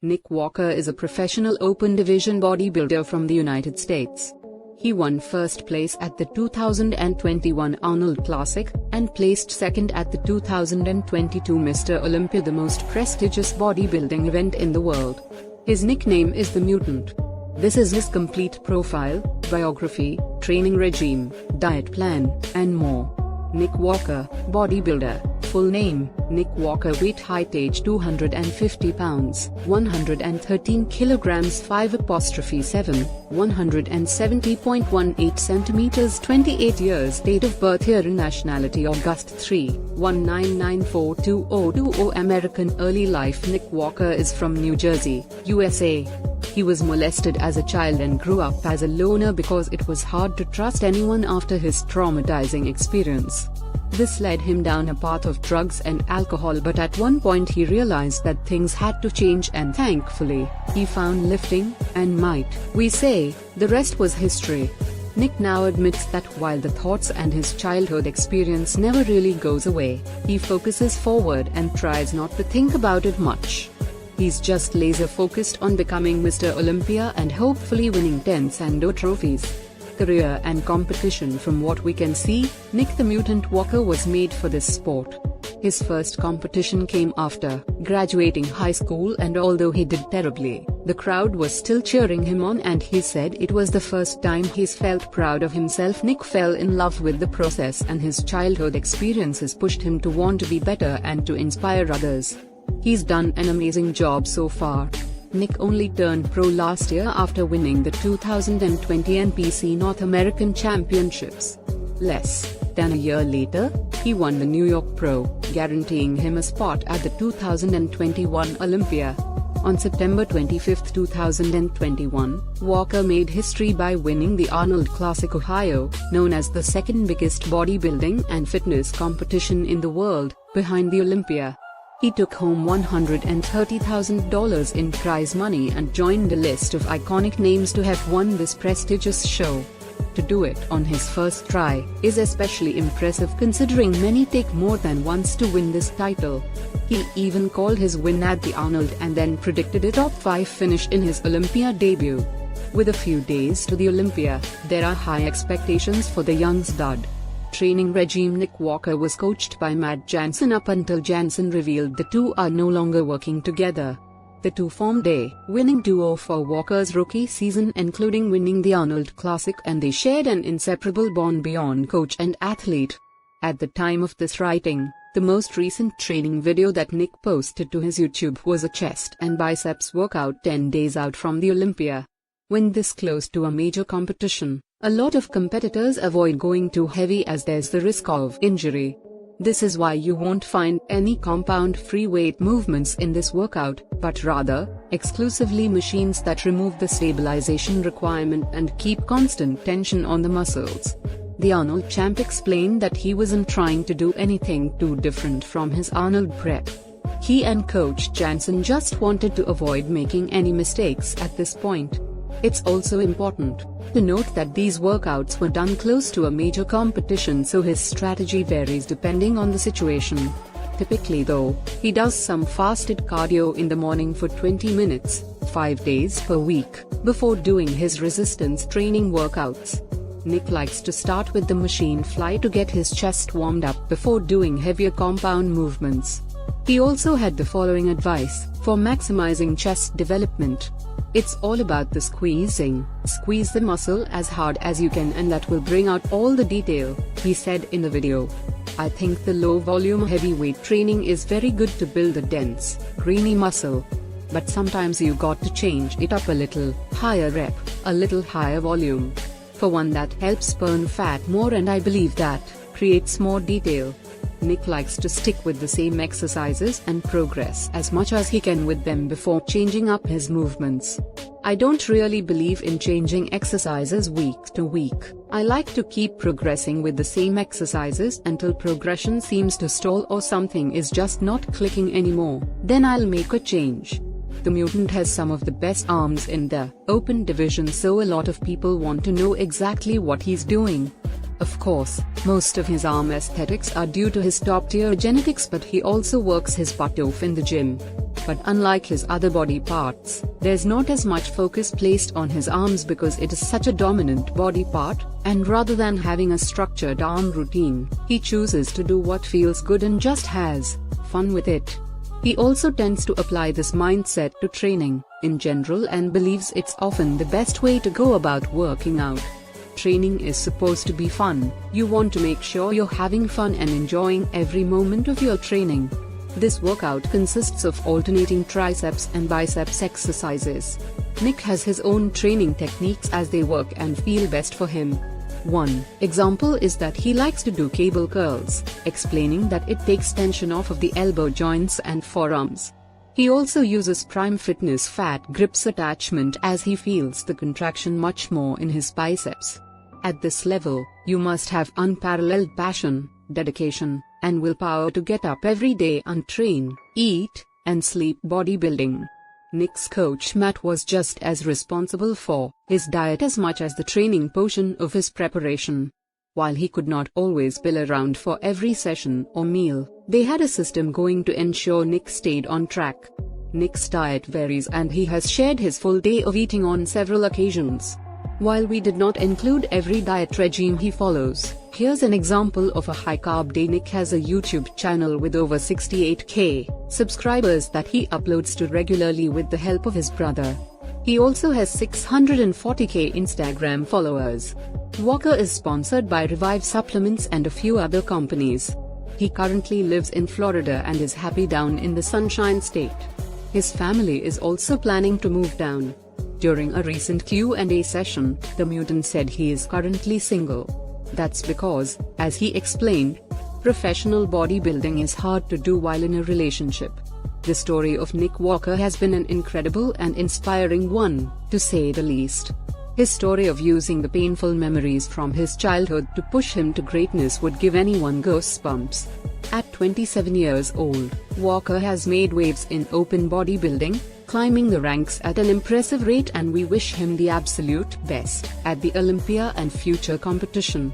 Nick Walker is a professional open division bodybuilder from the United States. He won first place at the 2021 Arnold Classic, and placed second at the 2022 Mr. Olympia, the most prestigious bodybuilding event in the world. His nickname is the Mutant. This is his complete profile, biography, training regime, diet plan, and more. Nick Walker, bodybuilder. Full name: Nick Walker. Weight, height, age 250 pounds, 113 kilograms, 5'7", 170.18 centimeters, 28 years. Date of birth: Nationality: August 3, 1994-2020. American. Early life: Nick Walker is from New Jersey, USA. He was molested as a child and grew up as a loner because it was hard to trust anyone after his traumatizing experience. This led him down a path of drugs and alcohol, but at one point he realized that things had to change, and thankfully, he found lifting, and might we say, the rest was history. Nick now admits that while the thoughts and his childhood experience never really goes away, he focuses forward and tries not to think about it much. He's just laser focused on becoming Mr. Olympia and hopefully winning 10 Sando trophies. Career and competition: from what we can see, Nick the Mutant Walker was made for this sport. His first competition came after graduating high school, and although he did terribly, the crowd was still cheering him on, and he said it was the first time he's felt proud of himself. Nick fell in love with the process, and his childhood experiences pushed him to want to be better and to inspire others. He's done an amazing job so far. Nick only turned pro last year after winning the 2020 NPC North American Championships. Less than a year later, he won the New York Pro, guaranteeing him a spot at the 2021 Olympia. On September 25, 2021, Walker made history by winning the Arnold Classic, Ohio, known as the second biggest bodybuilding and fitness competition in the world, behind the Olympia. He took home $130,000 in prize money and joined a list of iconic names to have won this prestigious show. To do it on his first try is especially impressive, considering many take more than once to win this title. He even called his win at the Arnold and then predicted a top 5 finish in his Olympia debut. With a few days to the Olympia, there are high expectations for the young stud. Training regime: Nick Walker was coached by Matt Jansen up until Jansen revealed the two are no longer working together. The two formed a winning duo for Walker's rookie season, including winning the Arnold Classic, and they shared an inseparable bond beyond coach and athlete. At the time of this writing, the most recent training video that Nick posted to his YouTube was a chest and biceps workout 10 days out from the Olympia. When this close to a major competition, a lot of competitors avoid going too heavy as there's the risk of injury. This is why you won't find any compound free weight movements in this workout, but rather, exclusively machines that remove the stabilization requirement and keep constant tension on the muscles. The Arnold champ explained that he wasn't trying to do anything too different from his Arnold prep. He and Coach Jansen just wanted to avoid making any mistakes at this point. It's also important to note that these workouts were done close to a major competition, so his strategy varies depending on the situation. Typically though, he does some fasted cardio in the morning for 20 minutes, 5 days per week, before doing his resistance training workouts. Nick likes to start with the machine fly to get his chest warmed up before doing heavier compound movements. He also had the following advice for maximizing chest development: it's all about the squeezing. Squeeze the muscle as hard as you can, and that will bring out all the detail, he said in the video. I think the low volume heavyweight training is very good to build a dense, grainy muscle. But sometimes you got to change it up a little, higher rep, a little higher volume. For one, that helps burn fat more, and I believe that creates more detail. Nick likes to stick with the same exercises and progress as much as he can with them before changing up his movements. I don't really believe in changing exercises week to week. I like to keep progressing with the same exercises until progression seems to stall or something is just not clicking anymore. Then I'll make a change. The Mutant has some of the best arms in the open division, so a lot of people want to know exactly what he's doing. Of course, most of his arm aesthetics are due to his top-tier genetics, but he also works his butt off in the gym. But unlike his other body parts, there's not as much focus placed on his arms because it is such a dominant body part, and rather than having a structured arm routine, he chooses to do what feels good and just has fun with it. He also tends to apply this mindset to training in general and believes it's often the best way to go about working out. Training is supposed to be fun. You want to make sure you're having fun and enjoying every moment of your training. This workout consists of alternating triceps and biceps exercises. Nick has his own training techniques as they work and feel best for him. One example is that he likes to do cable curls, explaining that it takes tension off of the elbow joints and forearms. He also uses Prime Fitness fat grips attachment as he feels the contraction much more in his biceps. At this level, you must have unparalleled passion, dedication, and willpower to get up every day and train, eat, and sleep bodybuilding. Nick's coach Matt was just as responsible for his diet as much as the training portion of his preparation. While he could not always bill around for every session or meal, they had a system going to ensure Nick stayed on track. Nick's diet varies and he has shared his full day of eating on several occasions. While we did not include every diet regime he follows, here's an example of a high-carb day. Nick has a YouTube channel with over 68k subscribers that he uploads to regularly with the help of his brother. He also has 640k Instagram followers. Walker is sponsored by Revive Supplements and a few other companies. He currently lives in Florida and is happy down in the Sunshine State. His family is also planning to move down. During a recent Q&A session, the Mutant said he is currently single. That's because, as he explained, professional bodybuilding is hard to do while in a relationship. The story of Nick Walker has been an incredible and inspiring one, to say the least. His story of using the painful memories from his childhood to push him to greatness would give anyone goosebumps. At 27 years old, Walker has made waves in open bodybuilding, climbing the ranks at an impressive rate, and we wish him the absolute best at the Olympia and future competition.